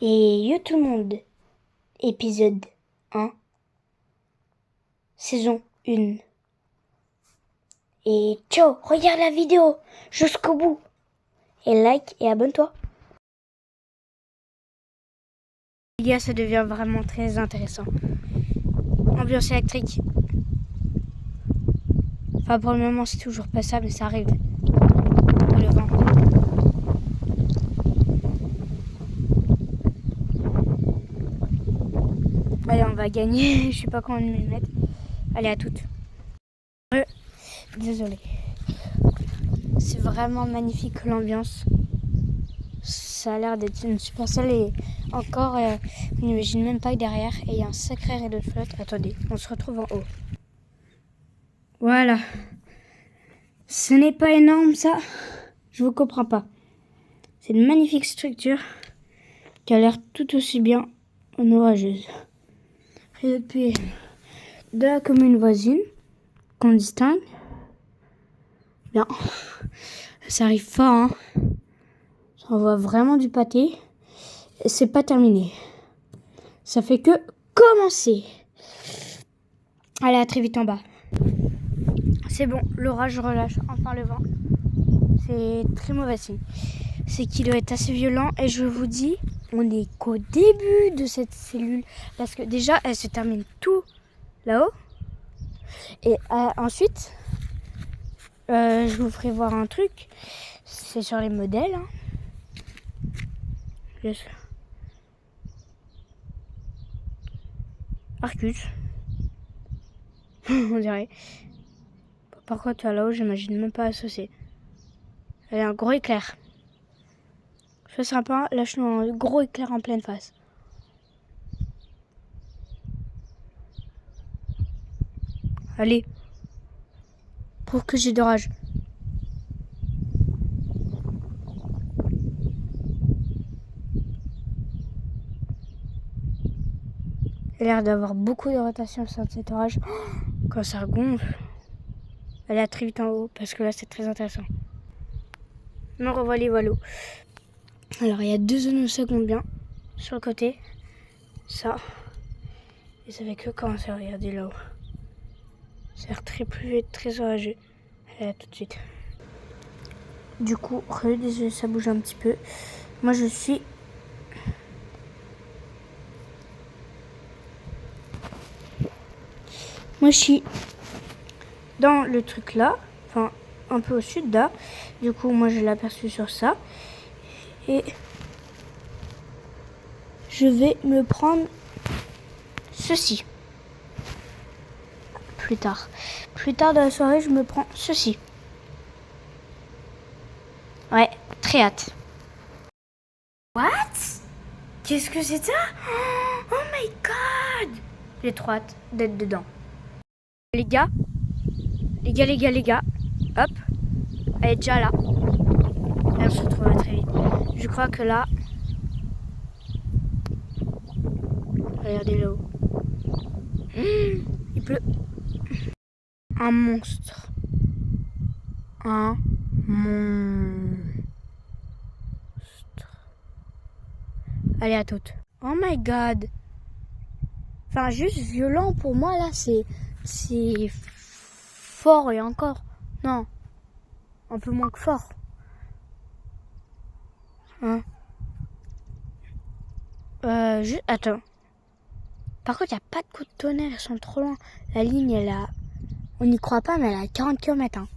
Et yo tout le monde, épisode 1, saison 1. Et ciao, regarde la vidéo jusqu'au bout. Et like et abonne-toi. Les gars, ça devient vraiment très intéressant. Ambiance électrique. Enfin pour le moment c'est toujours pas ça, mais ça arrive. Le vent. Allez, on va gagner. Je sais pas combien de millimètres. Allez, à toutes. Désolé. C'est vraiment magnifique l'ambiance. Ça a l'air d'être une super salle et encore, on n'imagine même pas que derrière, et il y a un sacré rideau de flotte. Attendez, on se retrouve en haut. Voilà. Ce n'est pas énorme ça. Je vous comprends pas. C'est une magnifique structure qui a l'air tout aussi bien en orageuse. Rideau de pied de la commune voisine qu'on distingue. Bien. Ça arrive fort, hein. Ça envoie vraiment du pâté. Et c'est pas terminé. Ça fait que commencer. Allez, à très vite en bas. C'est bon, l'orage relâche enfin le vent. C'est très mauvais signe. C'est qu'il doit être assez violent. Et je vous dis, on n'est qu'au début de cette cellule. Parce que déjà, elle se termine tout là-haut. Et ensuite, je vous ferai voir un truc. C'est sur les modèles. Hein. Arcus. On dirait. Par contre, là-haut, j'imagine même pas associé. Elle a un gros éclair. C'est sympa, lâche-nous un gros éclair en pleine face. Allez. Pour que j'ai d'orage. Elle a l'air d'avoir beaucoup de rotation sur cet orage. Quand ça gonfle, elle est très vite en haut parce que là c'est très intéressant. Me revoilà voilà. Alors il y a deux zones où ça compte bien. Sur le côté, ça. Et ça fait que commencer à regarder là-haut. Ça a l'air très pluvieux, très orageux. Allez, à tout de suite. Du coup, désolé, ça bouge un petit peu. Moi je suis dans le truc là, enfin un peu au sud là. Du coup, moi je l'ai aperçu sur ça. Et je vais me prendre ceci. Plus tard dans la soirée, je me prends ceci. Ouais, très hâte. What? Qu'est-ce que c'est ça? Oh my god! J'ai trop hâte d'être dedans. Les gars, hop, elle est déjà là. Elle se retrouvera très vite. Je crois que là, regardez là-haut. Il pleut. Un monstre. Un monstre. Allez, à toutes. Oh my god. Enfin, juste violent pour moi, là, c'est fort et encore. Non. Un peu moins que fort. Hein. Attends. Par contre, il n'y a pas de coup de tonnerre, ils sont trop loin. La ligne, elle a... On n'y croit pas, mais elle a 40 km. Hein.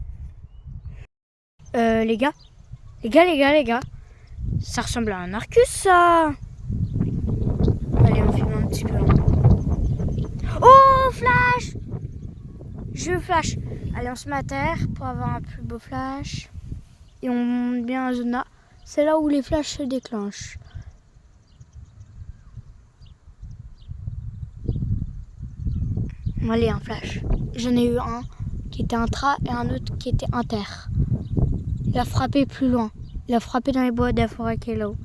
Les gars. Ça ressemble à un Arcus, ça. Allez, on filme un petit peu. Oh, flash! Je flash. Allez, on se met à terre pour avoir un plus beau flash. Et on monte bien à zone là. C'est là où les flashs se déclenchent. Allez, un flash. J'en ai eu un qui était intra et un autre qui était inter. Il a frappé plus loin. Il a frappé dans les bois de la forêt qui est là-haut.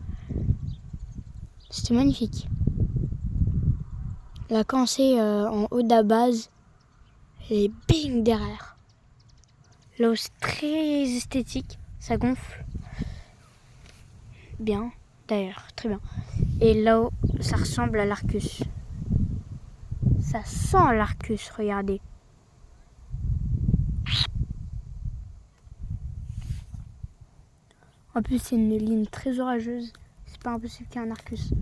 C'était magnifique. Il a commencé en haut de la base et bing derrière. Là-haut, c'est très esthétique. Ça gonfle. Bien, d'ailleurs, très bien. Et là, ça ressemble à l'Arcus. Ça sent l'Arcus, regardez. En plus, c'est une ligne très orageuse. C'est pas impossible qu'il y ait un Arcus.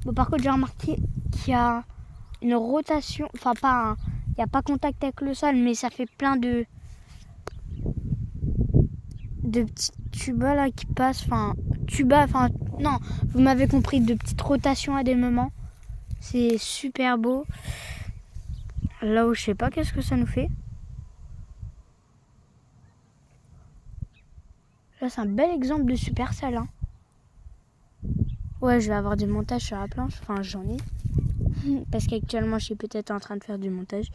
Bon, par contre, j'ai remarqué qu'il y a une rotation. Enfin, pas il n'y a pas contact avec le sol, mais ça fait plein de petits tubas là qui passent. Enfin, non, vous m'avez compris, de petites rotations à des moments. C'est super beau. Là où je sais pas qu'est-ce que ça nous fait. Là, c'est un bel exemple de Supercell. Hein. Ouais, je vais avoir du montage sur la planche. Enfin, j'en ai. Parce qu'actuellement, je suis peut-être en train de faire du montage.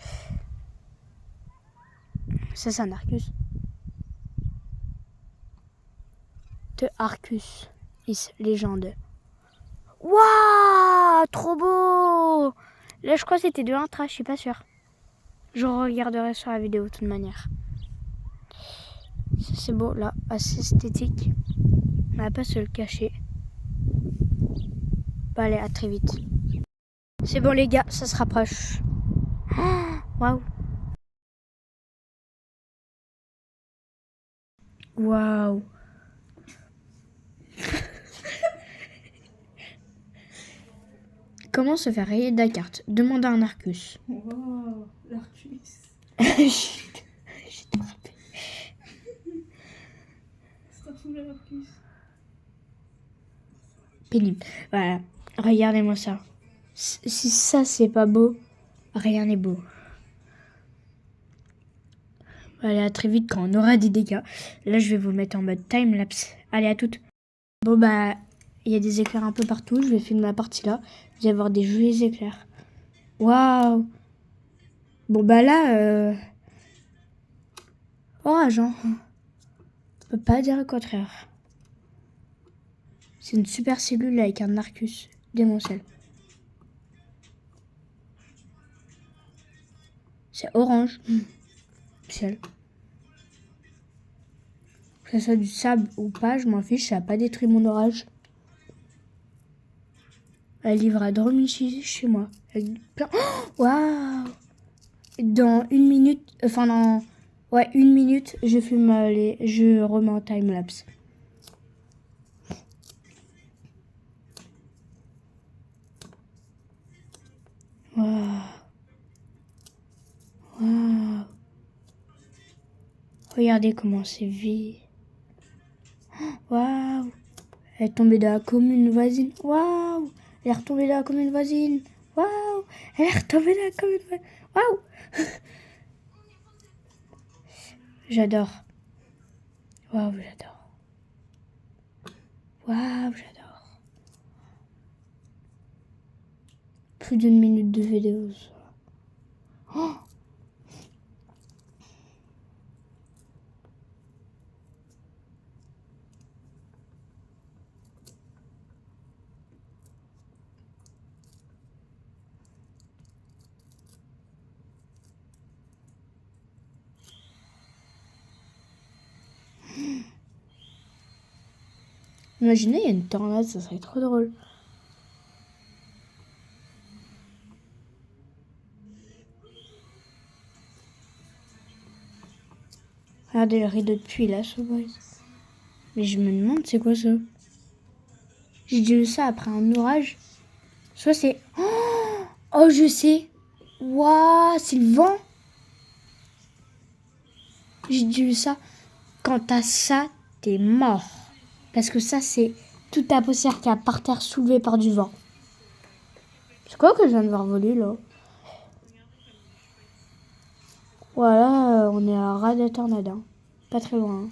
Ça, c'est un Arcus. De Arcus is légende. Waouh, trop beau! Là, je crois que c'était de l'intra, je suis pas sûre. Je regarderai sur la vidéo de toute manière. C'est beau, là, assez esthétique. On va pas se le cacher. Bah, allez, à très vite. C'est bon, les gars, ça se rapproche. Waouh! Waouh! Comment se faire rayer de la carte? Demande à un Arcus. Wow, l'Arcus. J'ai attrapé. Ça ressemble à l'Arcus. Pénible. Voilà. Regardez-moi ça. Si ça, c'est pas beau, rien n'est beau. Allez, à très vite quand on aura des dégâts. Là, je vais vous mettre en mode time-lapse. Allez, à toutes. Bon, bah, il y a des éclairs un peu partout. Je vais filmer la partie là. Vous allez voir des jolis éclairs. Waouh! Bon, bah là, orage, hein. On peut pas dire le contraire. C'est une super cellule avec un Arcus démentiel. C'est orange. Ciel. Que ce soit du sable ou pas, je m'en fiche, ça n'a pas détruit mon orage. Elle livre à dormir chez moi. Waouh! Dans une minute, ouais, une minute, je filme je remets en time-lapse. Waouh! Waouh! Regardez comment c'est vide. Waouh! Elle est tombée dans la commune voisine. Waouh! Elle est retombée dans la commune voisine. Waouh! Elle est retombée dans la commune voisine. Waouh! J'adore. Waouh, j'adore. Waouh, j'adore. Plus d'une minute de vidéo. Oh! Imaginez, il y a une tornade, ça serait trop drôle. Regardez le rideau de pluie là, ce boys. Mais je me demande, c'est quoi ça? J'ai dû ça après un orage. Soit c'est... Oh, je sais. Waouh, c'est le vent. J'ai dû ça. Quand t'as ça, t'es mort. Parce que ça, c'est toute ta poussière qui est par terre soulevée par du vent. C'est quoi que je viens de voir voler là? Voilà, on est à ras de tornade. Hein. Pas très loin. Hein.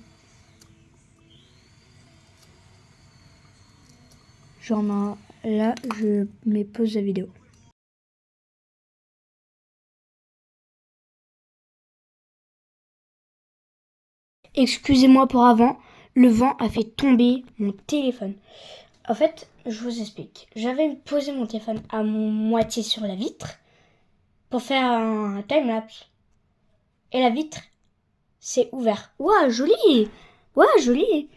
Genre là, je mets pause la vidéo. Excusez-moi pour avant, le vent a fait tomber mon téléphone. En fait, je vous explique. J'avais posé mon téléphone à moitié sur la vitre pour faire un time-lapse. Et la vitre s'est ouverte. Waouh, joli! Waouh, joli!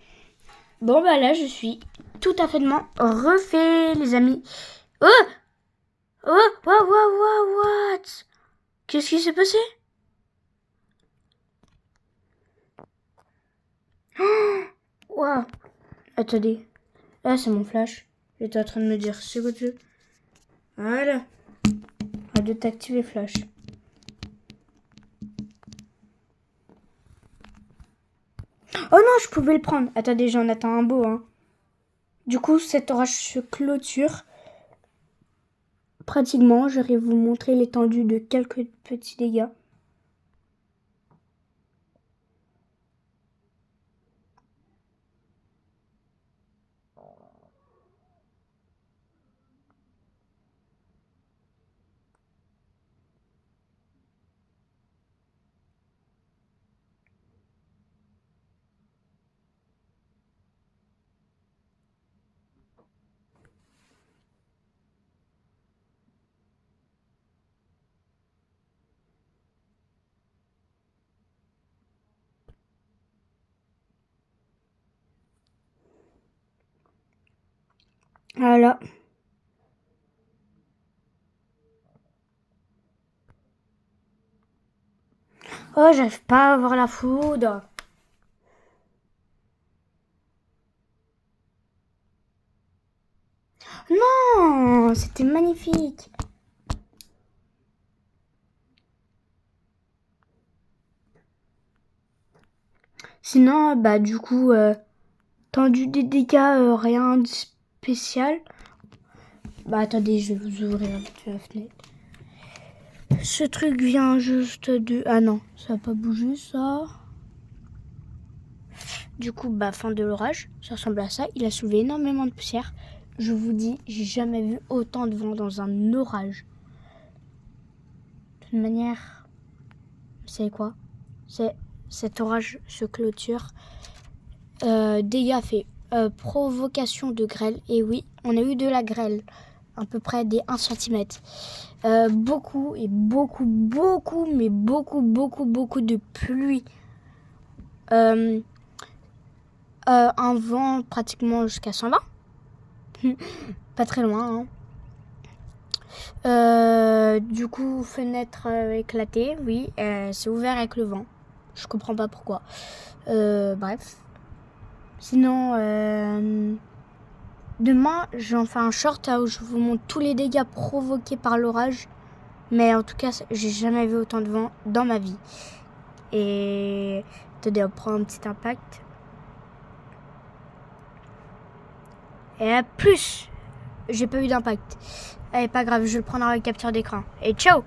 Bon, bah là, je suis tout à fait refait, les amis. Oh! Oh! What? Qu'est-ce qui s'est passé? Oh! Wow! Attendez. Là, c'est mon flash. J'étais en train de me dire, c'est quoi tu veux? Voilà. On va t'activer flash. Oh non, je pouvais le prendre. Attendez, j'en attends un beau, hein. Du coup, cet orage se clôture. Pratiquement, je vais vous montrer l'étendue de quelques petits dégâts. Voilà. Oh, j'arrive pas à voir la foudre. Non, c'était magnifique. Sinon, bah du coup, tendu des dégâts, rien de spécial. Bah attendez, je vais vous ouvrir la fenêtre. Ce truc vient juste de... Ah non, ça va pas bouger ça. Du coup, bah fin de l'orage, ça ressemble à ça. Il a soulevé énormément de poussière. Je vous dis, j'ai jamais vu autant de vent dans un orage. De toute manière, vous savez quoi? Cet orage se clôture. Dégâts faits. Provocation de grêle. Et oui, on a eu de la grêle. À peu près des 1 cm. Beaucoup de pluie. Un vent pratiquement jusqu'à 120. Pas très loin. Hein. Du coup, fenêtre éclatée. Oui, c'est ouvert avec le vent. Je comprends pas pourquoi. Bref. Sinon, demain, j'en fais un short où je vous montre tous les dégâts provoqués par l'orage. Mais en tout cas, j'ai jamais vu autant de vent dans ma vie. Et attendez, on prend un petit impact. Et à plus, j'ai pas eu d'impact. Allez, pas grave, je vais le prendre avec capture d'écran. Et ciao!